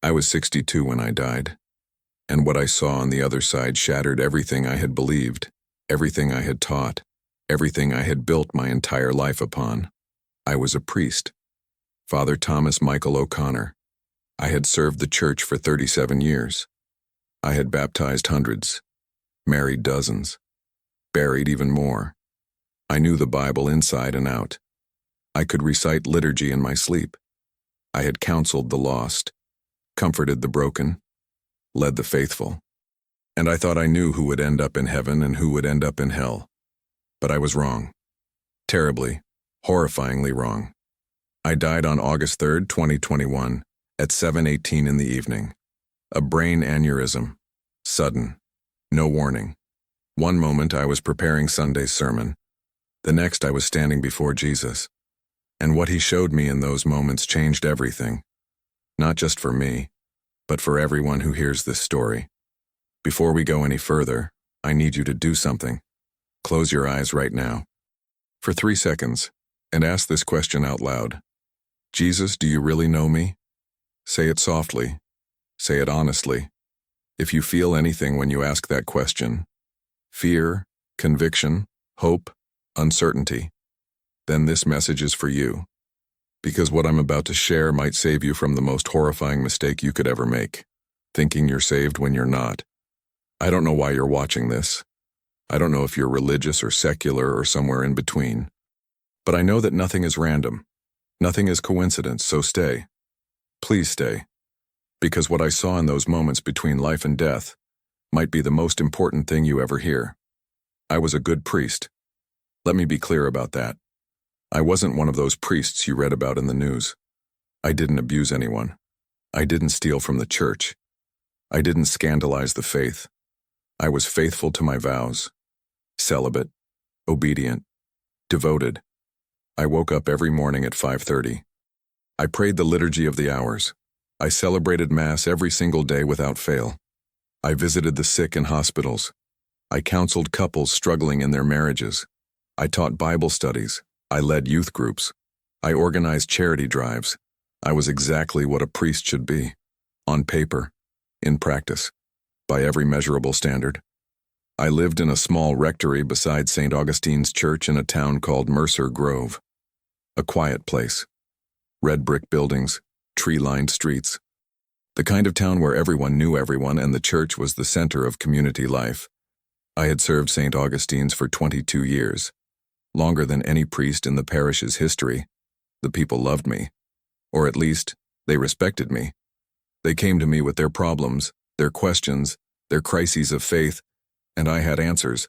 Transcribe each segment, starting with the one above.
I was 62 when I died, and what I saw on the other side shattered everything I had believed, everything I had taught, everything I had built my entire life upon. I was a priest, Father Thomas Michael O'Connor. I had served the church for 37 years. I had baptized hundreds, married dozens, buried even more. I knew the Bible inside and out. I could recite liturgy in my sleep. I had counseled the lost, comforted the broken, led the faithful. And I thought I knew who would end up in heaven and who would end up in hell. But I was wrong. Terribly, horrifyingly wrong. I died on August 3rd, 2021, at 7:18 in the evening. A brain aneurysm. Sudden. No warning. One moment I was preparing Sunday's sermon. The next I was standing before Jesus. And what he showed me in those moments changed everything. Not just for me, but for everyone who hears this story. Before we go any further, I need you to do something. Close your eyes right now, for 3 seconds, and ask this question out loud. Jesus, do you really know me? Say it softly. Say it honestly. If you feel anything when you ask that question, fear, conviction, hope, uncertainty, then this message is for you. Because what I'm about to share might save you from the most horrifying mistake you could ever make, thinking you're saved when you're not. I don't know why you're watching this. I don't know if you're religious or secular or somewhere in between. But I know that nothing is random. Nothing is coincidence, so stay. Please stay. Because what I saw in those moments between life and death might be the most important thing you ever hear. I was a good priest. Let me be clear about that. I wasn't one of those priests you read about in the news. I didn't abuse anyone. I didn't steal from the church. I didn't scandalize the faith. I was faithful to my vows. Celibate, obedient, devoted. I woke up every morning at 5:30. I prayed the liturgy of the hours. I celebrated Mass every single day without fail. I visited the sick in hospitals. I counseled couples struggling in their marriages. I taught Bible studies. I led youth groups. I organized charity drives. I was exactly what a priest should be. On paper, in practice, by every measurable standard. I lived in a small rectory beside St. Augustine's Church in a town called Mercer Grove. A quiet place. Red brick buildings, tree-lined streets. The kind of town where everyone knew everyone and the church was the center of community life. I had served St. Augustine's for 22 years. Longer than any priest in the parish's history. The people loved me. Or at least, they respected me. They came to me with their problems, their questions, their crises of faith, and I had answers.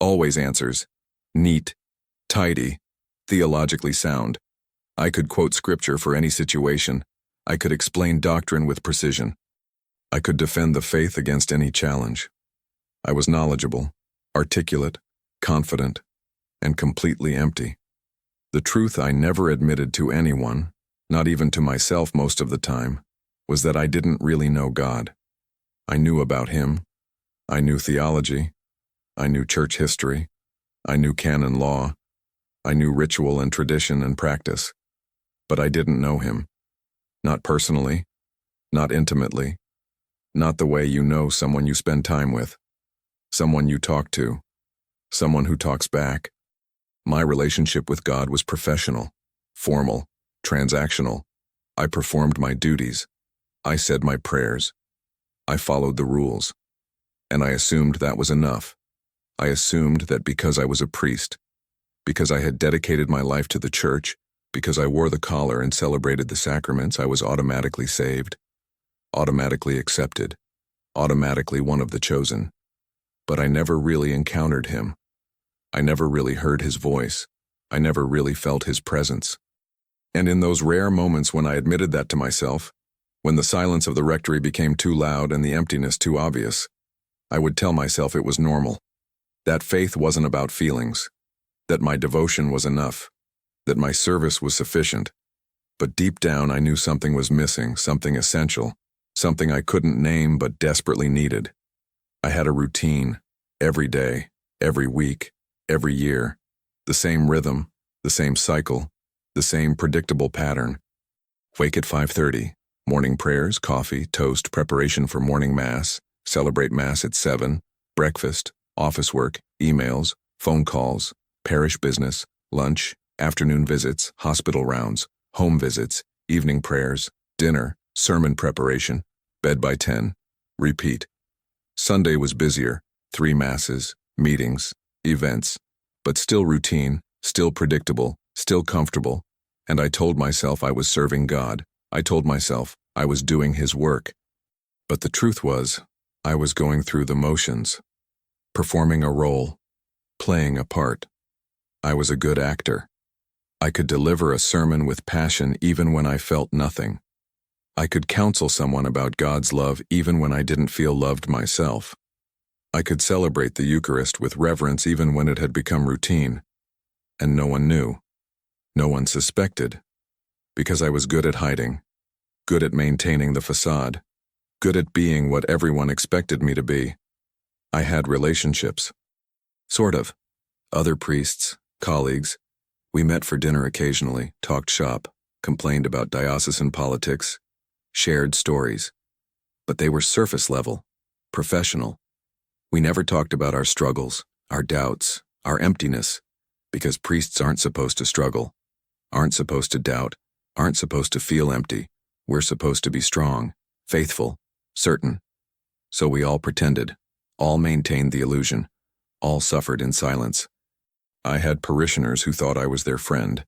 Always answers. Neat, tidy, theologically sound. I could quote scripture for any situation. I could explain doctrine with precision. I could defend the faith against any challenge. I was knowledgeable, articulate, confident, and completely empty. The truth I never admitted to anyone, not even to myself most of the time, was that I didn't really know God. I knew about Him. I knew theology. I knew church history. I knew canon law. I knew ritual and tradition and practice. But I didn't know Him. Not personally, not intimately, not the way you know someone you spend time with, someone you talk to, someone who talks back. My relationship with God was professional, formal, transactional. I performed my duties. I said my prayers. I followed the rules. And I assumed that was enough. I assumed that because I was a priest, because I had dedicated my life to the church, because I wore the collar and celebrated the sacraments, I was automatically saved, automatically accepted, automatically one of the chosen. But I never really encountered Him. I never really heard His voice. I never really felt His presence. And in those rare moments when I admitted that to myself, when the silence of the rectory became too loud and the emptiness too obvious, I would tell myself it was normal, that faith wasn't about feelings, that my devotion was enough, that my service was sufficient. But deep down I knew something was missing, something essential, something I couldn't name but desperately needed. I had a routine, every day, every week, every year, the same rhythm, the same cycle, the same predictable pattern. Wake at 5:30, Morning prayers, coffee, toast, preparation for morning mass, celebrate mass at 7, breakfast, office work, emails, phone calls, parish business, lunch, afternoon visits, hospital rounds, home visits, evening prayers, dinner, sermon preparation, bed by 10, repeat. Sunday was busier, 3 masses, meetings, events, but still routine, still predictable, still comfortable, and I told myself I was serving God. I told myself I was doing His work. But the truth was, I was going through the motions, performing a role, playing a part. I was a good actor. I could deliver a sermon with passion even when I felt nothing. I could counsel someone about God's love even when I didn't feel loved myself. I could celebrate the Eucharist with reverence even when it had become routine. And no one knew. No one suspected. Because I was good at hiding, good at maintaining the facade, good at being what everyone expected me to be. I had relationships. Sort of. Other priests, colleagues. We met for dinner occasionally, talked shop, complained about diocesan politics, shared stories. But they were surface level, professional. We never talked about our struggles, our doubts, our emptiness, because priests aren't supposed to struggle, aren't supposed to doubt, aren't supposed to feel empty. We're supposed to be strong, faithful, certain. So we all pretended, all maintained the illusion, all suffered in silence. I had parishioners who thought I was their friend,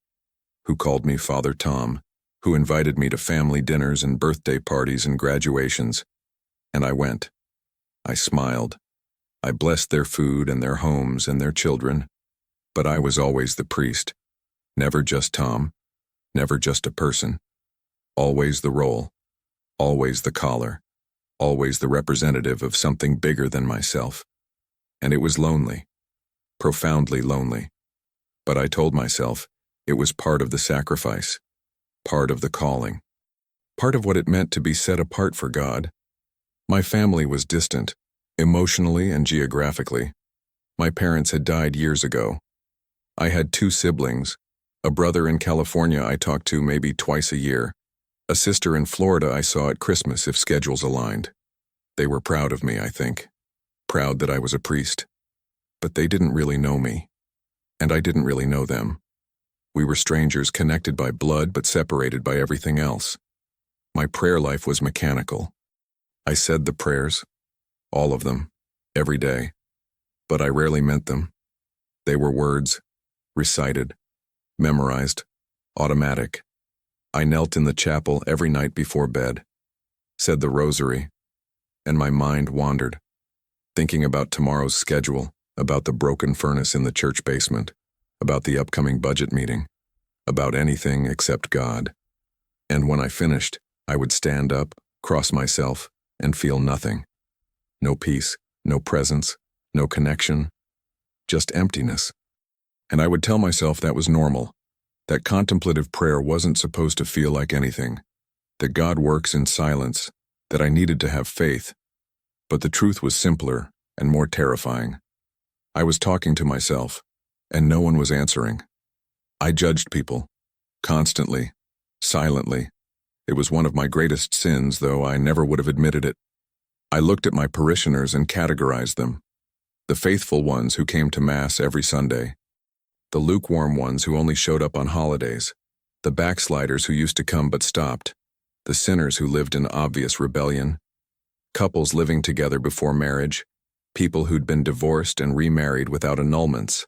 who called me Father Tom, who invited me to family dinners and birthday parties and graduations. And I went. I smiled. I blessed their food and their homes and their children. But I was always the priest. Never just Tom. Never just a person. Always the role. Always the collar. Always the representative of something bigger than myself. And it was lonely. Profoundly lonely. But I told myself it was part of the sacrifice. Part of the calling. Part of what it meant to be set apart for God. My family was distant, emotionally and geographically. My parents had died years ago. I had 2 siblings, a brother in California I talked to maybe twice a year, a sister in Florida I saw at Christmas if schedules aligned. They were proud of me, I think. Proud that I was a priest. But they didn't really know me. And I didn't really know them. We were strangers connected by blood but separated by everything else. My prayer life was mechanical. I said the prayers, all of them, every day. But I rarely meant them. They were words, recited, memorized, automatic. I knelt in the chapel every night before bed, said the rosary, and my mind wandered, thinking about tomorrow's schedule, about the broken furnace in the church basement, about the upcoming budget meeting, about anything except God. And when I finished, I would stand up, cross myself, and feel nothing. No peace, no presence, no connection, just emptiness. And I would tell myself that was normal, that contemplative prayer wasn't supposed to feel like anything, that God works in silence, that I needed to have faith. But the truth was simpler and more terrifying. I was talking to myself, and no one was answering. I judged people, constantly, silently. It was one of my greatest sins, though I never would have admitted it. I looked at my parishioners and categorized them. The faithful ones who came to Mass every Sunday. The lukewarm ones who only showed up on holidays. The backsliders who used to come but stopped. The sinners who lived in obvious rebellion. Couples living together before marriage. People who'd been divorced and remarried without annulments.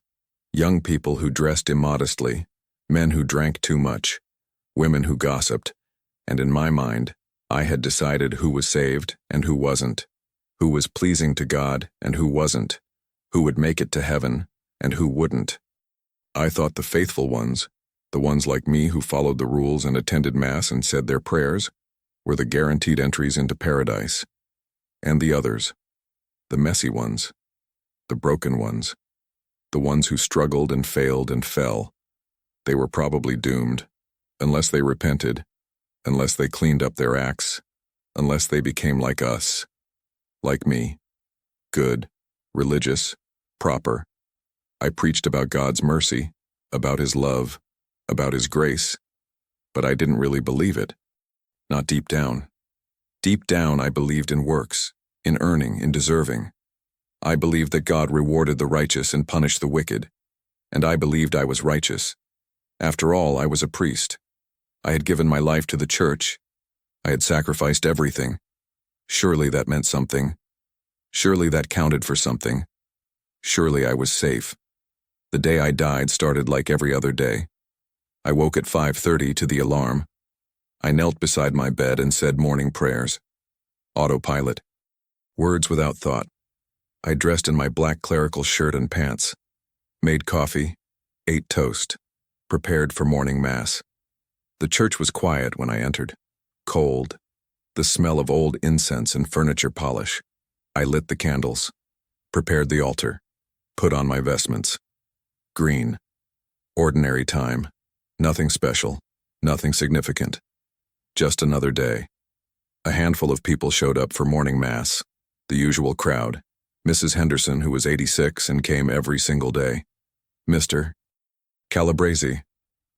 Young people who dressed immodestly. Men who drank too much. Women who gossiped. And in my mind, I had decided who was saved and who wasn't, who was pleasing to God and who wasn't, who would make it to heaven and who wouldn't. I thought the faithful ones, the ones like me who followed the rules and attended Mass and said their prayers, were the guaranteed entries into paradise. And the others, the messy ones, the broken ones, the ones who struggled and failed and fell, they were probably doomed, unless they repented, unless they cleaned up their acts, unless they became like us, like me, good, religious, proper. I preached about God's mercy, about His love, about His grace, but I didn't really believe it. Not deep down. Deep down, I believed in works, in earning, in deserving. I believed that God rewarded the righteous and punished the wicked, and I believed I was righteous. After all, I was a priest. I had given my life to the church. I had sacrificed everything. Surely that meant something. Surely that counted for something. Surely I was safe. The day I died started like every other day. I woke at 5:30 to the alarm. I knelt beside my bed and said morning prayers. Autopilot. Words without thought. I dressed in my black clerical shirt and pants, made coffee, ate toast, prepared for morning mass. The church was quiet when I entered, cold, the smell of old incense and furniture polish. I lit the candles, prepared the altar, put on my vestments. Green. Ordinary time. Nothing special, nothing significant. Just another day. A handful of people showed up for morning mass, the usual crowd. Mrs. Henderson, who was 86 and came every single day. Mr. Calabrese,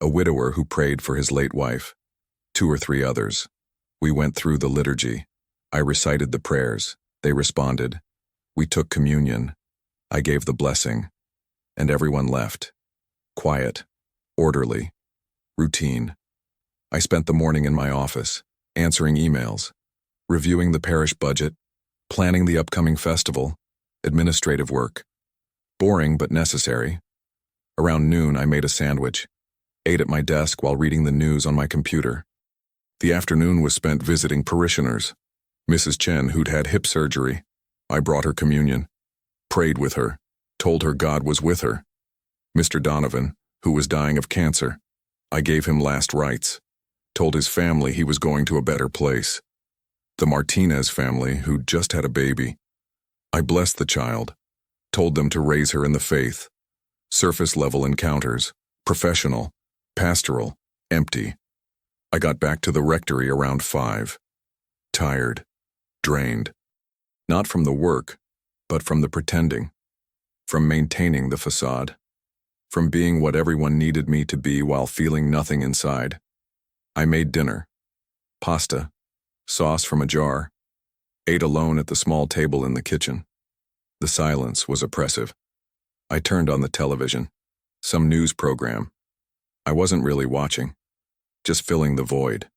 a widower who prayed for his late wife. 2 or 3 others. We went through the liturgy. I recited the prayers. They responded. We took communion. I gave the blessing. And everyone left. Quiet. Orderly. Routine. I spent the morning in my office, answering emails, reviewing the parish budget, planning the upcoming festival, administrative work. Boring but necessary. Around noon, I made a sandwich, ate at my desk while reading the news on my computer. The afternoon was spent visiting parishioners. Mrs. Chen, who'd had hip surgery. I brought her communion, prayed with her, told her God was with her. Mr. Donovan, who was dying of cancer. I gave him last rites, told his family he was going to a better place. The Martinez family, who'd just had a baby. I blessed the child, told them to raise her in the faith. Surface-level encounters, professional, pastoral, empty. I got back to the rectory around 5. Tired, drained. Not from the work, but from the pretending. From maintaining the facade. From being what everyone needed me to be while feeling nothing inside. I made dinner. Pasta. Sauce from a jar. Ate alone at the small table in the kitchen. The silence was oppressive. I turned on the television. Some news program. I wasn't really watching. Just filling the void.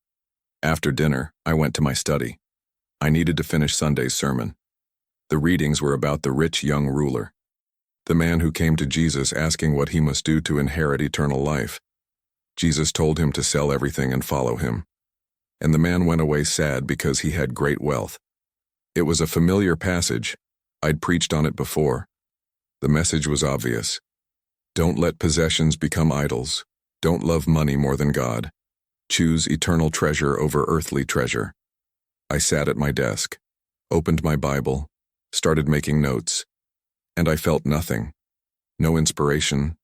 After dinner, I went to my study. I needed to finish Sunday's sermon. The readings were about the rich young ruler. The man who came to Jesus asking what he must do to inherit eternal life. Jesus told him to sell everything and follow him. And the man went away sad because he had great wealth. It was a familiar passage. I'd preached on it before. The message was obvious. Don't let possessions become idols. Don't love money more than God. Choose eternal treasure over earthly treasure. I sat at my desk, opened my Bible, started making notes, and I felt nothing. No inspiration,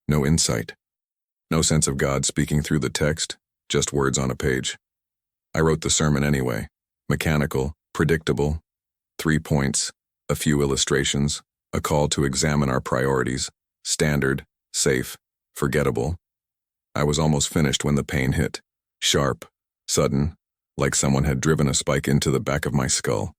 no insight. No sense of God speaking through the text, just words on a page. I wrote the sermon anyway. Mechanical, predictable, 3 points, a few illustrations, a call to examine our priorities, standard, safe, forgettable. I was almost finished when the pain hit. Sharp, sudden, like someone had driven a spike into the back of my skull.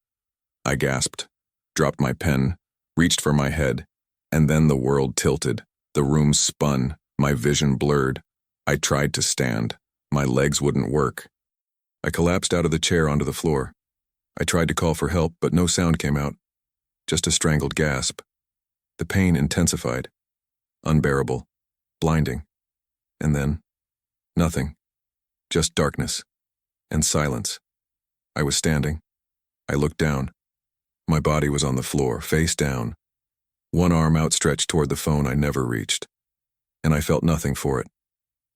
I gasped, dropped my pen, reached for my head, and then the world tilted, the room spun, my vision blurred. I tried to stand. My legs wouldn't work. I collapsed out of the chair onto the floor. I tried to call for help, but no sound came out. Just a strangled gasp. The pain intensified. Unbearable. Blinding. And then, nothing. Just darkness. And silence. I was standing. I looked down. My body was on the floor, face down. One arm outstretched toward the phone I never reached. And I felt nothing for it.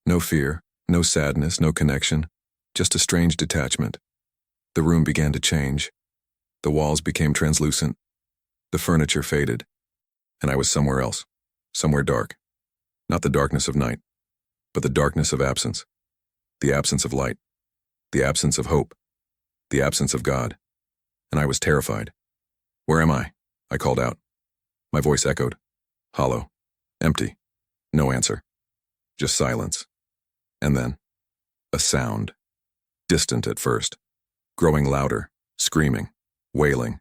No fear, no sadness, no connection. Just a strange detachment. The room began to change. The walls became translucent. The furniture faded. And I was somewhere else. Somewhere dark. Not the darkness of night, but the darkness of absence. The absence of light. The absence of hope. The absence of God. And I was terrified. "Where am I?" I called out. My voice echoed. Hollow. Empty. No answer. Just silence. And then, a sound. distant at first, growing louder, screaming, wailing,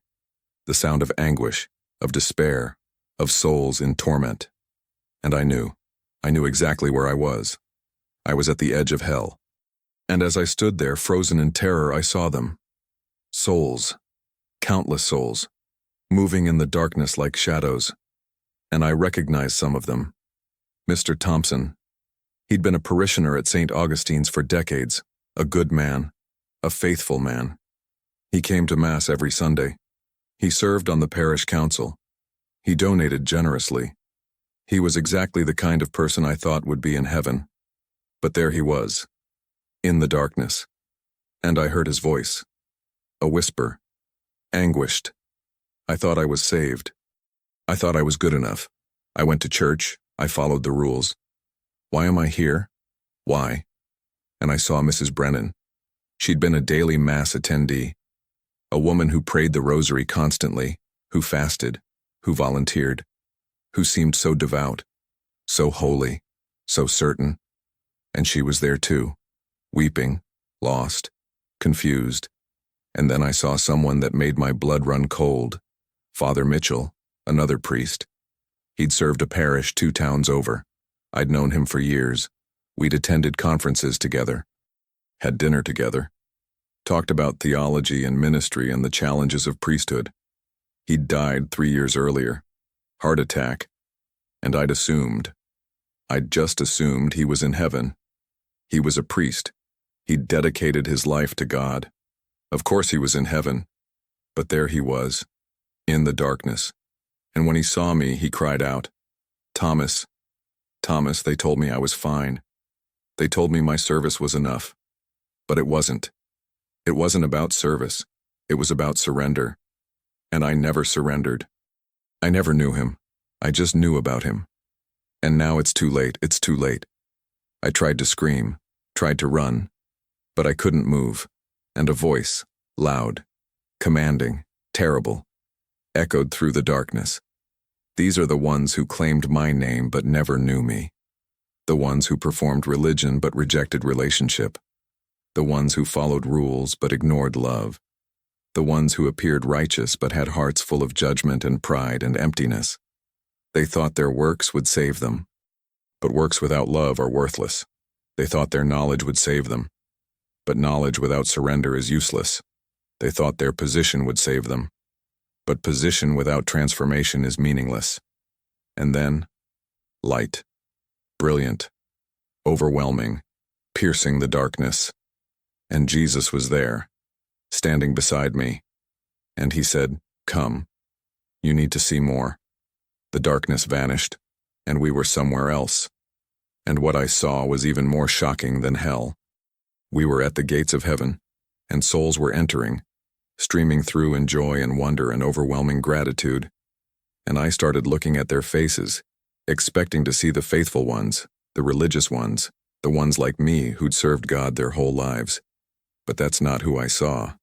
the sound of anguish, of despair, of souls in torment. And I knew exactly where I was. I was at the edge of hell. And as I stood there, frozen in terror, I saw them. Souls, countless souls, moving in the darkness like shadows. And I recognized some of them. Mr. Thompson. He'd been a parishioner at St. Augustine's for decades, a good man, a faithful man. He came to Mass every Sunday. He served on the parish council. He donated generously. He was exactly the kind of person I thought would be in heaven. But there he was, in the darkness. And I heard his voice, a whisper, anguished. I thought I was saved. I thought I was good enough. I went to church. I followed the rules. Why am I here? Why? And I saw Mrs. Brennan. She'd been a daily Mass attendee, a woman who prayed the rosary constantly, who fasted, who volunteered, who seemed so devout, so holy, so certain. And she was there too, weeping, lost, confused. And then I saw someone that made my blood run cold. Father Mitchell, another priest. He'd served a parish 2 towns over. I'd known him for years. We'd attended conferences together, had dinner together, talked about theology and ministry and the challenges of priesthood. He'd died 3 years earlier, heart attack, and I'd just assumed he was in heaven. He was a priest. He'd dedicated his life to God. Of course he was in heaven, but there he was, in the darkness. And when he saw me, he cried out, "Thomas, Thomas, they told me I was fine. They told me my service was enough." But it wasn't. It wasn't about service. It was about surrender. And I never surrendered. I never knew him. I just knew about him. And now it's too late. It's too late. I tried to scream, tried to run, but I couldn't move. And a voice, loud, commanding, terrible, echoed through the darkness. These are the ones who claimed my name but never knew me. The ones who performed religion but rejected relationship. The ones who followed rules but ignored love. The ones who appeared righteous but had hearts full of judgment and pride and emptiness. They thought their works would save them. But works without love are worthless. They thought their knowledge would save them. But knowledge without surrender is useless. They thought their position would save them. But position without transformation is meaningless. And then, light, brilliant, overwhelming, piercing the darkness. And Jesus was there, standing beside me. And he said, "Come, you need to see more." The darkness vanished, and we were somewhere else. And what I saw was even more shocking than hell. We were at the gates of heaven, and souls were entering, streaming through in joy and wonder and overwhelming gratitude. And I started looking at their faces, expecting to see the faithful ones, the religious ones, the ones like me who'd served God their whole lives. But that's not who I saw.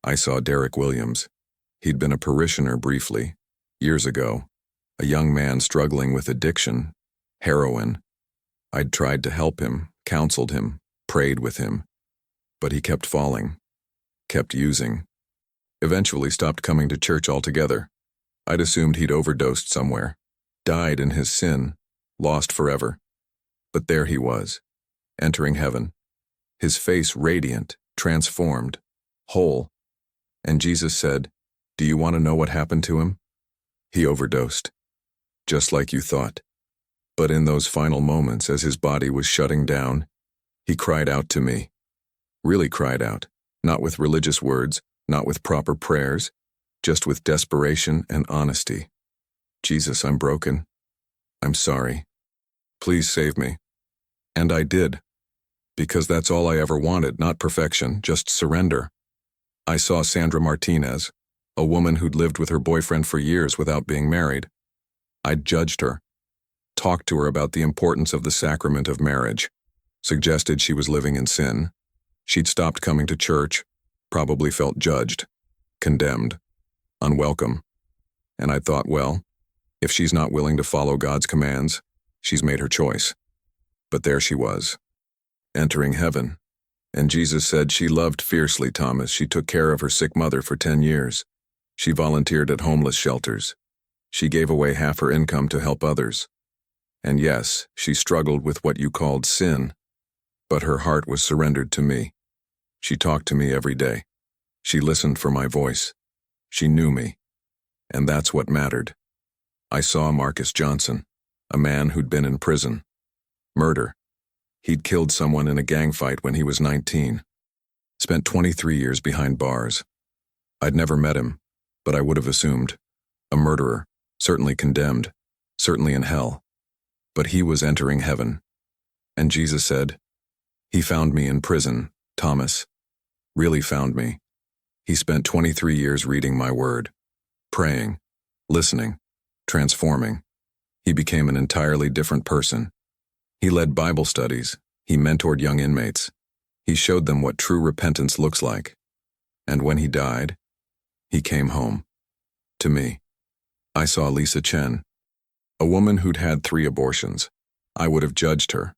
I saw Derek Williams. He'd been a parishioner briefly, years ago, a young man struggling with addiction, heroin. I'd tried to help him, counseled him, prayed with him, but he kept falling, kept using. Eventually stopped coming to church altogether. I'd assumed he'd overdosed somewhere, died in his sin, lost forever. But there he was, entering heaven, his face radiant, transformed, whole. And Jesus said, "Do you want to know what happened to him? He overdosed, just like you thought." But in those final moments, as his body was shutting down, he cried out to me. Really cried out, not with religious words, not with proper prayers, just with desperation and honesty. "Jesus, I'm broken. I'm sorry. Please save me." And I did, because that's all I ever wanted, not perfection, just surrender. I saw Sandra Martinez, a woman who'd lived with her boyfriend for years without being married. I'd judged her, talked to her about the importance of the sacrament of marriage, suggested she was living in sin. She'd stopped coming to church, probably felt judged, condemned, unwelcome. And I thought, well, if she's not willing to follow God's commands, she's made her choice. But there she was, entering heaven, And Jesus said she loved fiercely, Thomas. She took care of her sick mother for 10 years. She volunteered at homeless shelters. She gave away half her income to help others. And yes, she struggled with what you called sin, but her heart was surrendered to me. She talked to me every day. She listened for my voice. She knew me. And that's what mattered. I saw Marcus Johnson, a man who'd been in prison. Murder. He'd killed someone in a gang fight when he was 19. Spent 23 years behind bars. I'd never met him, but I would have assumed. A murderer, certainly condemned, certainly in hell. But he was entering heaven. And Jesus said, "He found me in prison, Thomas. Really found me." He spent 23 years reading my word, praying, listening, transforming. He became an entirely different person. He led Bible studies. He mentored young inmates. He showed them what true repentance looks like. And when he died, he came home. To me. I saw Lisa Chen, a woman who'd had 3 abortions. I would have judged her,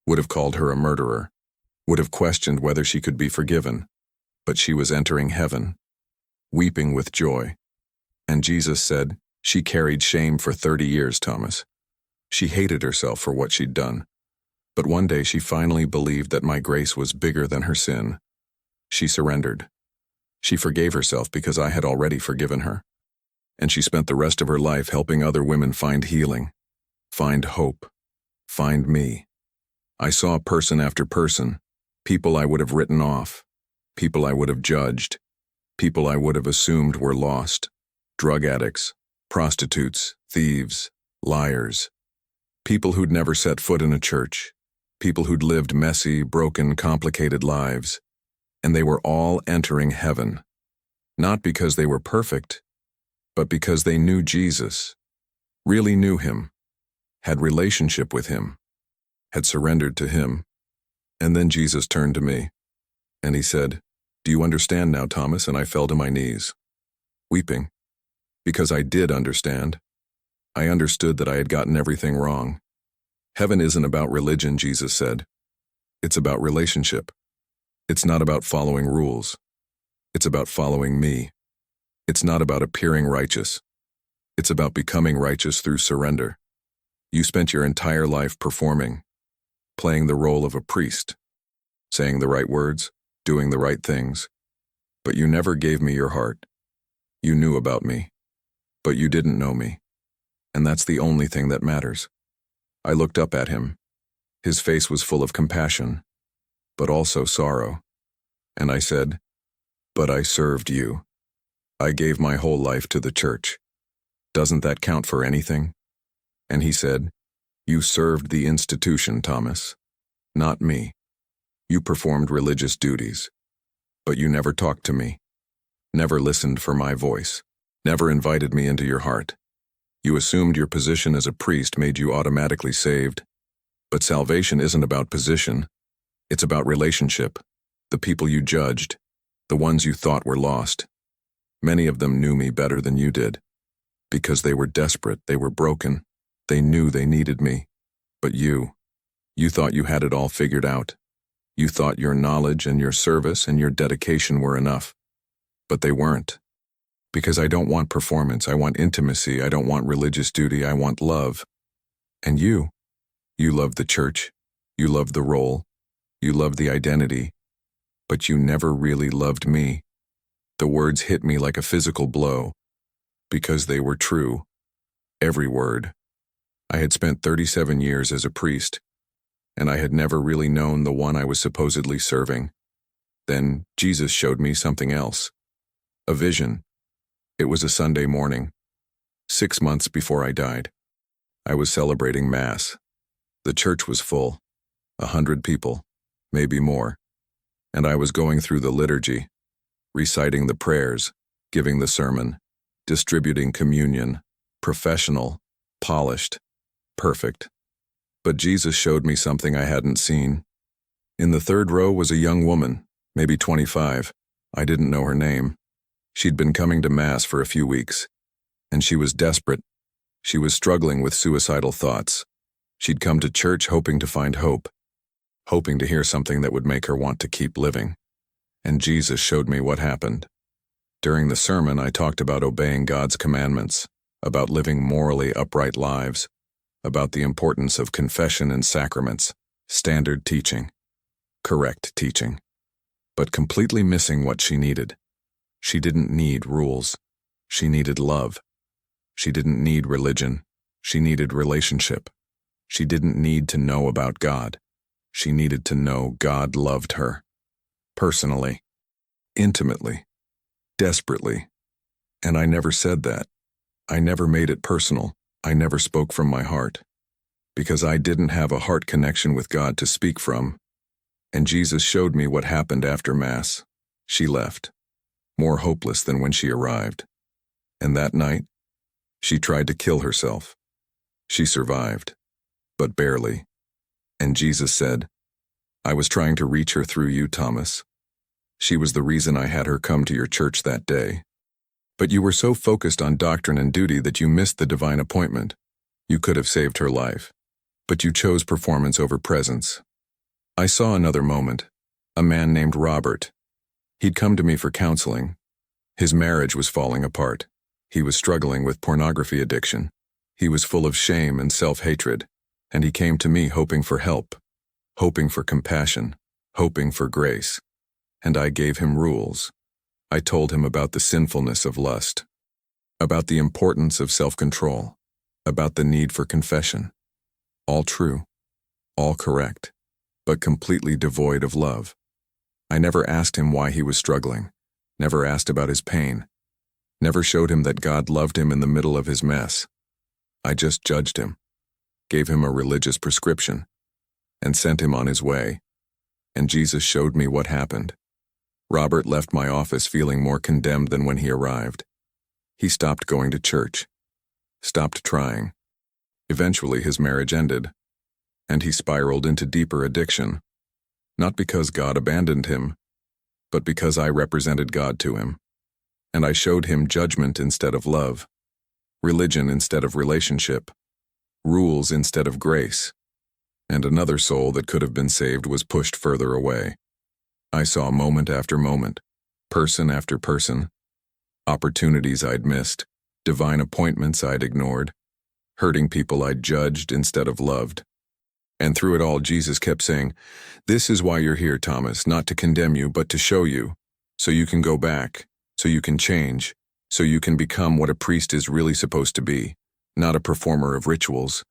would have called her a murderer, would have questioned whether she could be forgiven. But she was entering heaven, weeping with joy. And Jesus said, she carried shame for 30 years, Thomas. She hated herself for what she'd done. But one day she finally believed that my grace was bigger than her sin. She surrendered. She forgave herself because I had already forgiven her. And she spent the rest of her life helping other women find healing, find hope, find me. I saw person after person, people I would have written off, people I would have judged, people I would have assumed were lost, drug addicts, prostitutes, thieves, liars, people who'd never set foot in a church, people who'd lived messy, broken, complicated lives, and they were all entering heaven, not because they were perfect, but because they knew Jesus, really knew him, had relationship with him, had surrendered to him. And then Jesus turned to me, and he said, "Do you understand now, Thomas?" And I fell to my knees, weeping, because I did understand. I understood that I had gotten everything wrong. Heaven isn't about religion, Jesus said. It's about relationship. It's not about following rules. It's about following me. It's not about appearing righteous. It's about becoming righteous through surrender. You spent your entire life performing, playing the role of a priest, saying the right words, doing the right things, but you never gave me your heart. You knew about me, but you didn't know me, and that's the only thing that matters. I looked up at him. His face was full of compassion, but also sorrow, and I said, "But I served you. I gave my whole life to the church. Doesn't that count for anything?" And he said, "You served the institution, Thomas, not me. You performed religious duties, but you never talked to me, never listened for my voice, never invited me into your heart. You assumed your position as a priest made you automatically saved. But salvation isn't about position. It's about relationship. The people you judged, the ones you thought were lost. Many of them knew me better than you did. Because they were desperate, they were broken. They knew they needed me. But you thought you had it all figured out. You thought your knowledge and your service and your dedication were enough. But they weren't. Because I don't want performance, I want intimacy, I don't want religious duty, I want love. And you loved the church, you loved the role, you loved the identity, but you never really loved me. The words hit me like a physical blow, because they were true. Every word. I had spent 37 years as a priest, and I had never really known the one I was supposedly serving. Then Jesus showed me something else. A vision. It was a Sunday morning, 6 months before I died. I was celebrating Mass. The church was full, 100 people, maybe more, and I was going through the liturgy, reciting the prayers, giving the sermon, distributing communion, professional, polished, perfect. But Jesus showed me something I hadn't seen. In the 3rd row was a young woman, maybe 25. I didn't know her name. She'd been coming to Mass for a few weeks, and she was desperate. She was struggling with suicidal thoughts. She'd come to church hoping to find hope. hoping to hear something that would make her want to keep living. And Jesus showed me what happened. During the sermon, I talked about obeying God's commandments, about living morally upright lives, about the importance of confession and sacraments, standard teaching, correct teaching, but completely missing what she needed. She didn't need rules. She needed love. She didn't need religion. She needed relationship. She didn't need to know about God. She needed to know God loved her. Personally, intimately, desperately. And I never said that. I never made it personal. I never spoke from my heart. Because I didn't have a heart connection with God to speak from. And Jesus showed me what happened after Mass. She left, more hopeless than when she arrived. And that night, she tried to kill herself. She survived, but barely. And Jesus said, "I was trying to reach her through you, Thomas. She was the reason I had her come to your church that day. But you were so focused on doctrine and duty that you missed the divine appointment. You could have saved her life, but you chose performance over presence." I saw another moment, a man named Robert. He'd come to me for counseling. His marriage was falling apart. He was struggling with pornography addiction. He was full of shame and self-hatred, and he came to me hoping for help, hoping for compassion, hoping for grace. And I gave him rules. I told him about the sinfulness of lust, about the importance of self-control, about the need for confession. All true, all correct, but completely devoid of love. I never asked him why he was struggling, never asked about his pain, never showed him that God loved him in the middle of his mess. I just judged him, gave him a religious prescription, and sent him on his way. And Jesus showed me what happened. Robert left my office feeling more condemned than when he arrived. He stopped going to church, stopped trying. Eventually his marriage ended, and he spiraled into deeper addiction, not because God abandoned him, but because I represented God to him. And I showed him judgment instead of love, religion instead of relationship, rules instead of grace, and another soul that could have been saved was pushed further away. I saw moment after moment, person after person, opportunities I'd missed, divine appointments I'd ignored, hurting people I'd judged instead of loved. And through it all, Jesus kept saying, "This is why you're here, Thomas, not to condemn you, but to show you, so you can go back, so you can change, so you can become what a priest is really supposed to be, not a performer of rituals,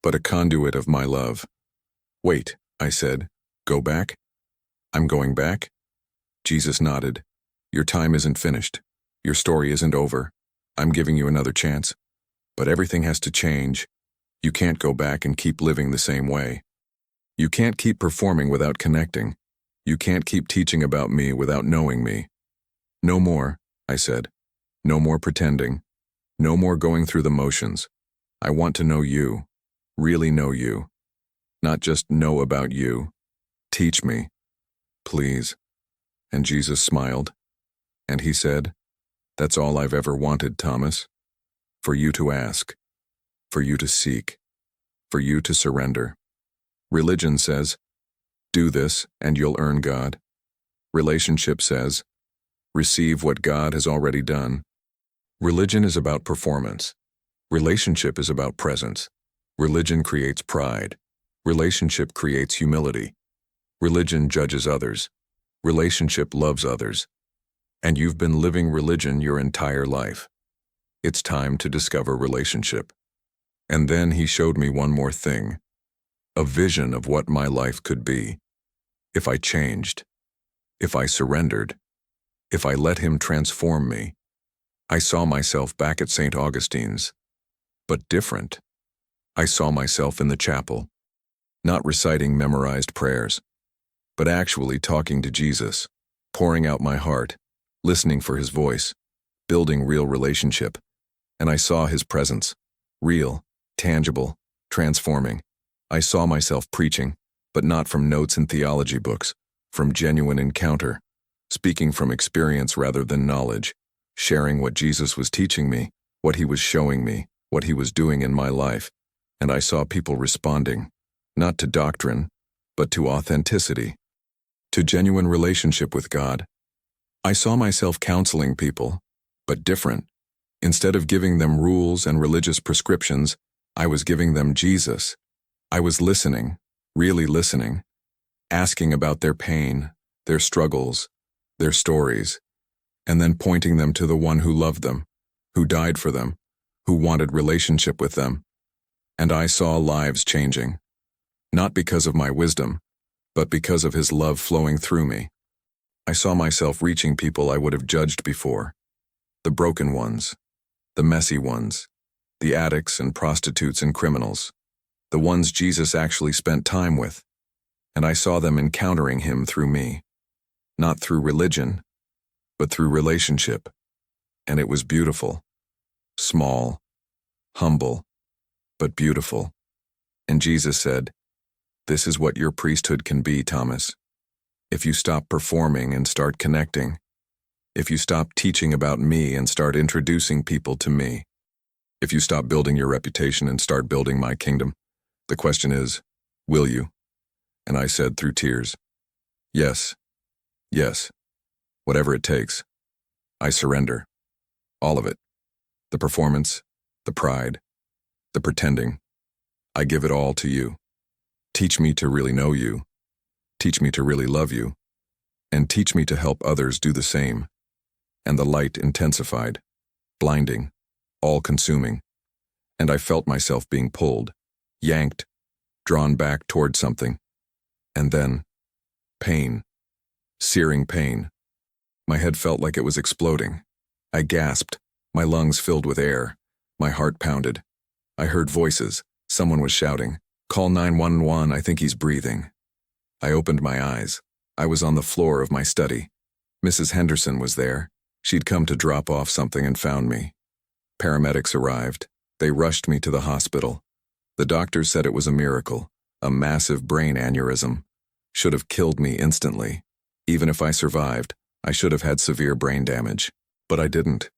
but a conduit of my love." "Wait," I said, "go back? I'm going back?" Jesus nodded. "Your time isn't finished. Your story isn't over. I'm giving you another chance. But everything has to change. You can't go back and keep living the same way. You can't keep performing without connecting. You can't keep teaching about me without knowing me. No more," I said. "No more pretending. No more going through the motions. I want to know you, really know you. Not just know about you. Teach me, please." And Jesus smiled, and he said, "That's all I've ever wanted, Thomas. For you to ask, for you to seek, for you to surrender. Religion says, do this and you'll earn God. Relationship says, receive what God has already done. Religion is about performance. Relationship is about presence. Religion creates pride. Relationship creates humility. Religion judges others. Relationship loves others. And you've been living religion your entire life. It's time to discover relationship." And then he showed me one more thing, a vision of what my life could be. If I changed, if I surrendered, if I let him transform me. I saw myself back at St. Augustine's, but different. I saw myself in the chapel, not reciting memorized prayers, but actually talking to Jesus, pouring out my heart, listening for his voice, building real relationship. And I saw his presence, real, tangible, transforming. I saw myself preaching, but not from notes in theology books, from genuine encounter, speaking from experience rather than knowledge, sharing what Jesus was teaching me, what he was showing me, what he was doing in my life. And I saw people responding, not to doctrine, but to authenticity, to genuine relationship with God. I saw myself counseling people, but different. Instead of giving them rules and religious prescriptions, I was giving them Jesus. I was listening, really listening, asking about their pain, their struggles, their stories, and then pointing them to the one who loved them, who died for them, who wanted relationship with them. And I saw lives changing, not because of my wisdom, but because of his love flowing through me. I saw myself reaching people I would have judged before, the broken ones, the messy ones, the addicts and prostitutes and criminals, the ones Jesus actually spent time with, and I saw them encountering him through me, not through religion, but through relationship. And it was beautiful, small, humble, but beautiful. And Jesus said, "This is what your priesthood can be, Thomas. If you stop performing and start connecting, if you stop teaching about me and start introducing people to me, if you stop building your reputation and start building my kingdom, the question is, will you?" And I said through tears, "Yes, yes, whatever it takes. I surrender. All of it. The performance, the pride, the pretending. I give it all to you. Teach me to really know you. Teach me to really love you. And teach me to help others do the same." And the light intensified, blinding, all-consuming, and I felt myself being pulled, yanked, drawn back toward something. And then, pain, searing pain. My head felt like it was exploding. I gasped, my lungs filled with air, my heart pounded. I heard voices. Someone was shouting, "Call 911, I think he's breathing." I opened my eyes. I was on the floor of my study. Mrs. Henderson was there. She'd come to drop off something and found me. Paramedics arrived. They rushed me to the hospital. The doctors said it was a miracle, a massive brain aneurysm. Should have killed me instantly. Even if I survived, I should have had severe brain damage. But I didn't.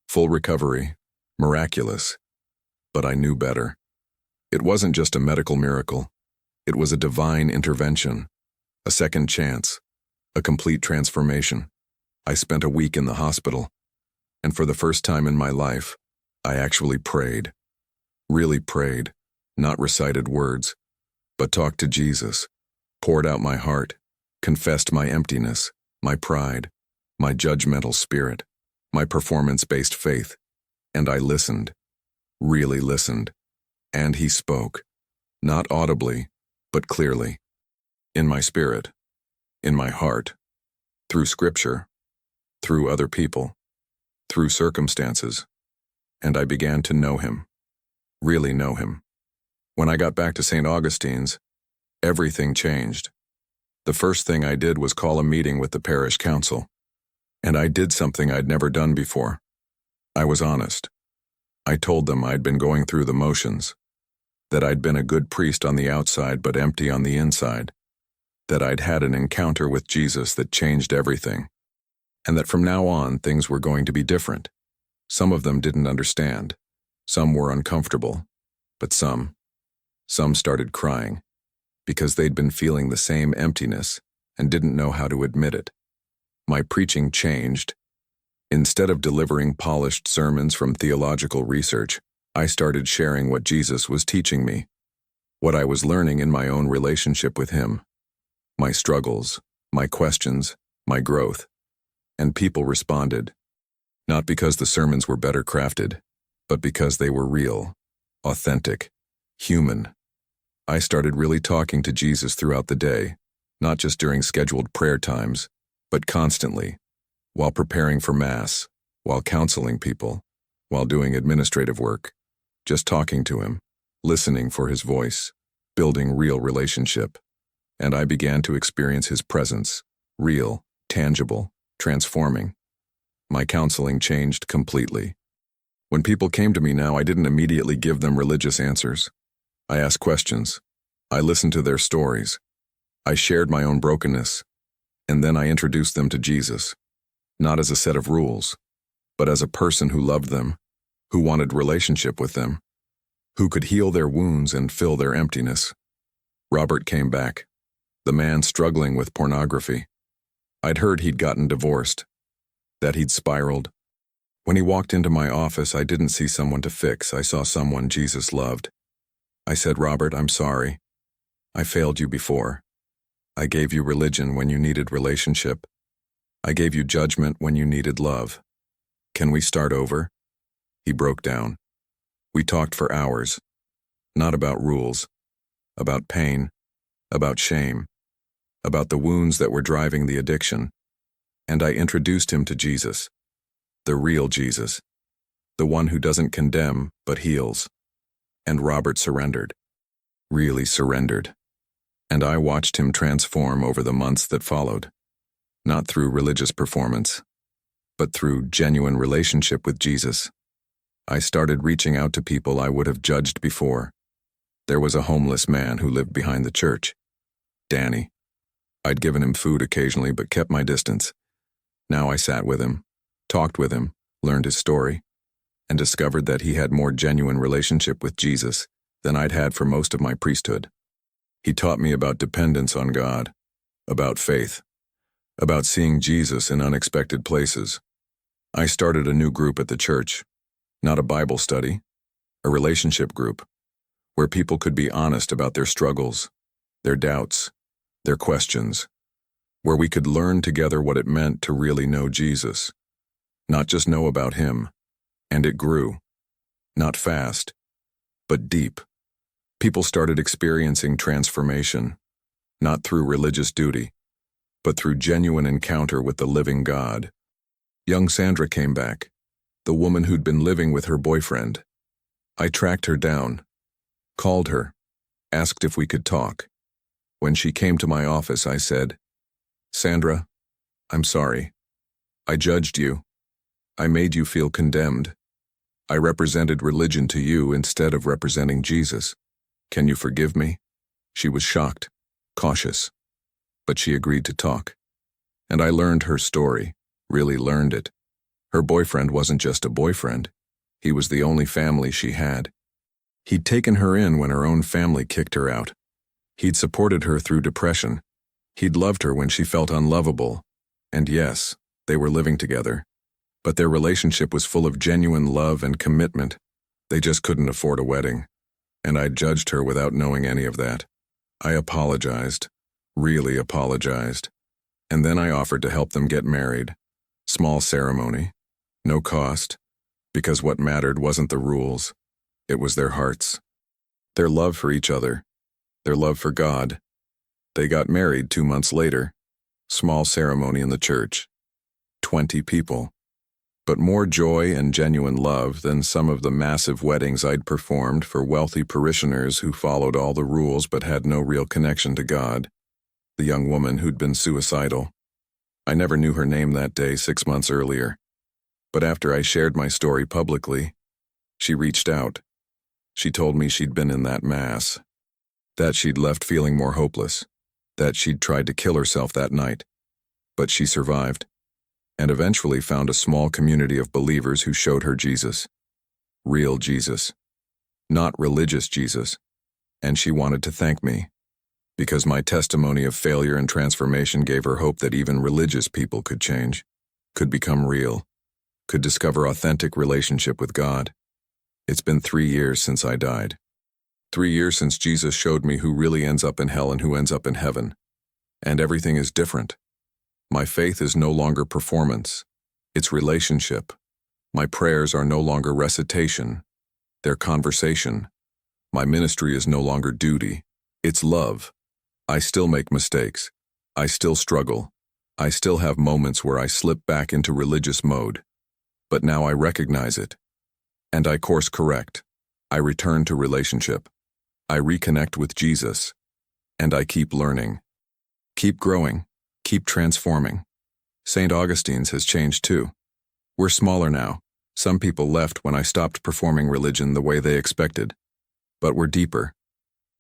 Full recovery. Miraculous. But I knew better. It wasn't just a medical miracle. It was a divine intervention. A second chance. A complete transformation. I spent a week in the hospital. And for the first time in my life, I actually prayed. Really prayed. Not recited words. But talked to Jesus. Poured out my heart. Confessed my emptiness, my pride, my judgmental spirit, my performance-based faith. And I listened. Really listened. And he spoke. Not audibly, but clearly. In my spirit. In my heart. Through scripture. Through other people. Through circumstances. And I began to know him. Really know him. When I got back to St. Augustine's, everything changed. The first thing I did was call a meeting with the parish council. And I did something I'd never done before. I was honest. I told them I'd been going through the motions. That I'd been a good priest on the outside but empty on the inside. That I'd had an encounter with Jesus that changed everything. And that from now on things were going to be different. Some of them didn't understand. Some were uncomfortable. But some started crying. Because they'd been feeling the same emptiness and didn't know how to admit it. My preaching changed. Instead of delivering polished sermons from theological research, I started sharing what Jesus was teaching me, what I was learning in my own relationship with him, my struggles, my questions, my growth. And people responded, not because the sermons were better crafted, but because they were real, authentic, human. I started really talking to Jesus throughout the day, not just during scheduled prayer times, but constantly, while preparing for Mass, while counseling people, while doing administrative work, just talking to him, listening for his voice, building real relationship. And I began to experience his presence, real, tangible, transforming. My counseling changed completely. When people came to me now, I didn't immediately give them religious answers. I asked questions. I listened to their stories. I shared my own brokenness. And then I introduced them to Jesus, not as a set of rules, but as a person who loved them, who wanted relationship with them, who could heal their wounds and fill their emptiness. Robert came back. The man struggling with pornography. I'd heard he'd gotten divorced, that he'd spiraled. When he walked into my office, I didn't see someone to fix. I saw someone Jesus loved. I said, "Robert, I'm sorry. I failed you before. I gave you religion when you needed relationship. I gave you judgment when you needed love. Can we start over?" He broke down. We talked for hours, not about rules, about pain, about shame, about the wounds that were driving the addiction. And I introduced him to Jesus, the real Jesus, the one who doesn't condemn but heals. And Robert surrendered, really surrendered. And I watched him transform over the months that followed, not through religious performance, but through genuine relationship with Jesus. I started reaching out to people I would have judged before. There was a homeless man who lived behind the church, Danny. I'd given him food occasionally but kept my distance. Now I sat with him, talked with him, learned his story, and discovered that he had more genuine relationship with Jesus than I'd had for most of my priesthood. He taught me about dependence on God, about faith, about seeing Jesus in unexpected places. I started a new group at the church, not a Bible study, a relationship group, where people could be honest about their struggles, their doubts, their questions, where we could learn together what it meant to really know Jesus, not just know about him. And it grew, not fast, but deep. People started experiencing transformation, not through religious duty, but through genuine encounter with the living God. Young Sandra came back, the woman who'd been living with her boyfriend. I tracked her down, called her, asked if we could talk. When she came to my office, I said, "Sandra, I'm sorry. I judged you. I made you feel condemned. I represented religion to you instead of representing Jesus. Can you forgive me?" She was shocked, cautious, but she agreed to talk. And I learned her story, really learned it. Her boyfriend wasn't just a boyfriend. He was the only family she had. He'd taken her in when her own family kicked her out. He'd supported her through depression. He'd loved her when she felt unlovable. And yes, they were living together. But their relationship was full of genuine love and commitment. They just couldn't afford a wedding. And I judged her without knowing any of that. I apologized, really apologized. And then I offered to help them get married. Small ceremony, no cost, because what mattered wasn't the rules. It was their hearts, their love for each other, their love for God. They got married 2 months later. Small ceremony in the church. 20 people. But more joy and genuine love than some of the massive weddings I'd performed for wealthy parishioners who followed all the rules but had no real connection to God. The young woman who'd been suicidal. I never knew her name that day 6 months earlier. But after I shared my story publicly, she reached out. She told me she'd been in that mass, that she'd left feeling more hopeless, that she'd tried to kill herself that night. But she survived, and eventually found a small community of believers who showed her Jesus. Real Jesus. Not religious Jesus. And she wanted to thank me, because my testimony of failure and transformation gave her hope that even religious people could change, could become real, could discover authentic relationship with God. It's been 3 years since I died. 3 years since Jesus showed me who really ends up in hell and who ends up in heaven. And everything is different. My faith is no longer performance. It's relationship. My prayers are no longer recitation. They're conversation. My ministry is no longer duty. It's love. I still make mistakes. I still struggle. I still have moments where I slip back into religious mode. But now I recognize it. And I course correct. I return to relationship. I reconnect with Jesus. And I keep learning. Keep growing. Keep transforming. St. Augustine's has changed too. We're smaller now. Some people left when I stopped performing religion the way they expected. But we're deeper,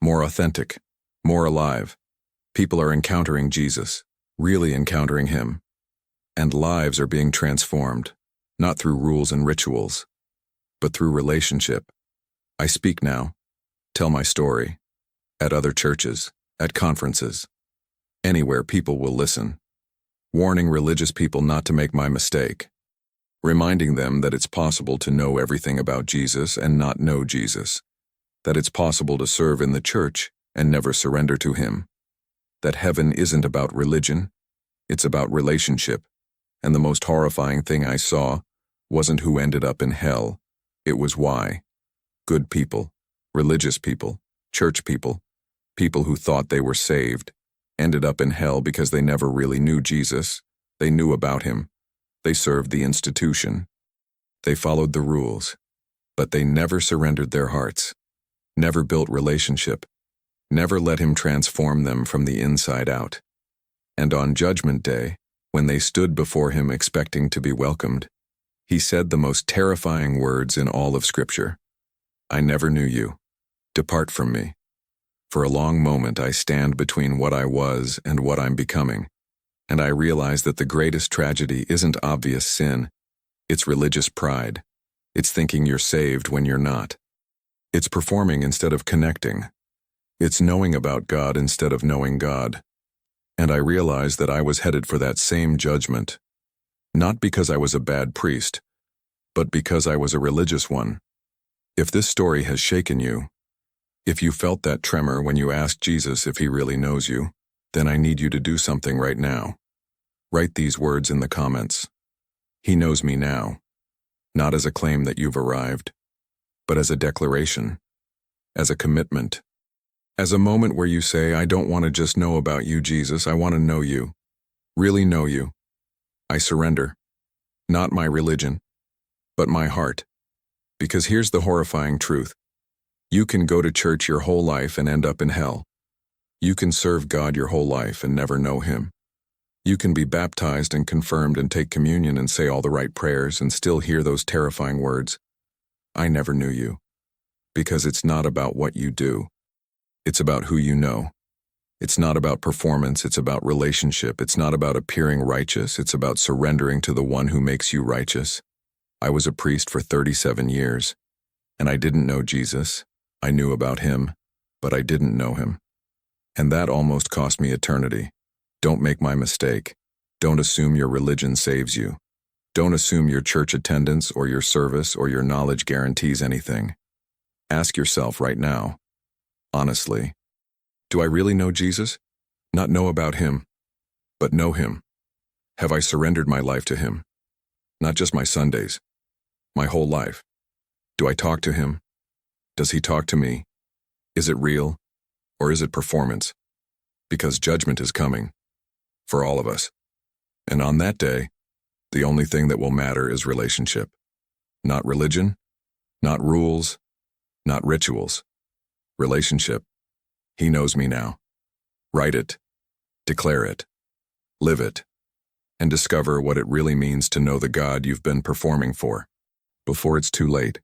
more authentic, more alive. People are encountering Jesus, really encountering him. And lives are being transformed, not through rules and rituals, but through relationship. I speak now, tell my story, at other churches, at conferences. Anywhere people will listen. Warning religious people not to make my mistake. Reminding them that it's possible to know everything about Jesus and not know Jesus. That it's possible to serve in the church and never surrender to Him. That heaven isn't about religion, it's about relationship. And the most horrifying thing I saw wasn't who ended up in hell, it was why. Good people, religious people, church people, people who thought they were saved, ended up in hell because they never really knew Jesus. They knew about Him. They served the institution. They followed the rules. But they never surrendered their hearts, never built relationship, never let Him transform them from the inside out. And on Judgment Day, when they stood before Him expecting to be welcomed, He said the most terrifying words in all of Scripture. I never knew you. Depart from me. For a long moment I stand between what I was and what I'm becoming, and I realize that the greatest tragedy isn't obvious sin, it's religious pride. It's thinking you're saved when you're not. It's performing instead of connecting. It's knowing about God instead of knowing God. And I realized that I was headed for that same judgment, not because I was a bad priest, but because I was a religious one. If this story has shaken you, if you felt that tremor when you asked Jesus if He really knows you, then I need you to do something right now. Write these words in the comments. He knows me now, not as a claim that you've arrived, but as a declaration, as a commitment, as a moment where you say, I don't want to just know about you, Jesus, I want to know you, really know you. I surrender, not my religion, but my heart. Because here's the horrifying truth. You can go to church your whole life and end up in hell. You can serve God your whole life and never know Him. You can be baptized and confirmed and take communion and say all the right prayers and still hear those terrifying words, I never knew you. Because it's not about what you do. It's about who you know. It's not about performance, it's about relationship. It's not about appearing righteous, it's about surrendering to the one who makes you righteous. I was a priest for 37 years, and I didn't know Jesus. I knew about Him, but I didn't know Him. And that almost cost me eternity. Don't make my mistake. Don't assume your religion saves you. Don't assume your church attendance or your service or your knowledge guarantees anything. Ask yourself right now, honestly, do I really know Jesus? Not know about Him, but know Him. Have I surrendered my life to Him? Not just my Sundays, my whole life. Do I talk to Him? Does He talk to me? Is it real, or is it performance? Because judgment is coming, for all of us. And on that day, the only thing that will matter is relationship. Not religion, not rules, not rituals. Relationship. He knows me now. Write it, declare it, live it, and discover what it really means to know the God you've been performing for, before it's too late.